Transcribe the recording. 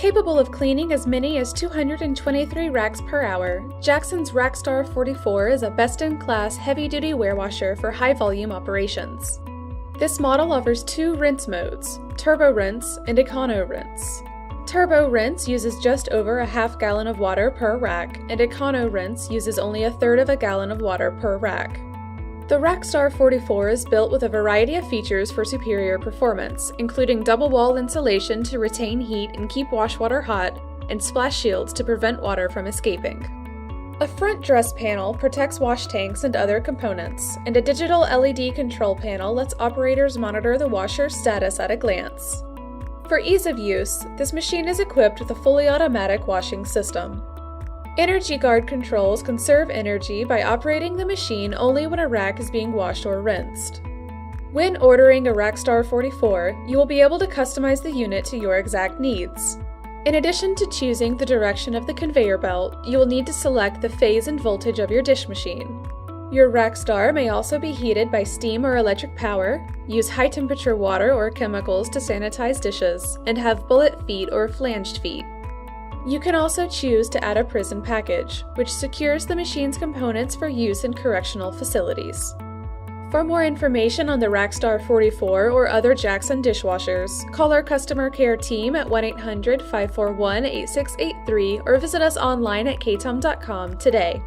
Capable of cleaning as many as 223 racks per hour, Jackson's RackStar 44 is a best-in-class heavy-duty warewasher for high-volume operations. This model offers two rinse modes, Turbo Rinse and Econo Rinse. Turbo Rinse uses just over a half gallon of water per rack, and Econo Rinse uses only a third of a gallon of water per rack. The RackStar 44 is built with a variety of features for superior performance, including double wall insulation to retain heat and keep wash water hot, and splash shields to prevent water from escaping. A front dress panel protects wash tanks and other components, and a digital LED control panel lets operators monitor the washer's status at a glance. For ease of use, this machine is equipped with a fully automatic washing system. Energy guard controls conserve energy by operating the machine only when a rack is being washed or rinsed. When ordering a RackStar 44, you will be able to customize the unit to your exact needs. In addition to choosing the direction of the conveyor belt, you will need to select the phase and voltage of your dish machine. Your RackStar may also be heated by steam or electric power, use high-temperature water or chemicals to sanitize dishes, and have bullet feet or flanged feet. You can also choose to add a prison package, which secures the machine's components for use in correctional facilities. For more information on the RackStar 44 or other Jackson dishwashers, call our customer care team at 1-800-541-8683 or visit us online at KaTom.com today.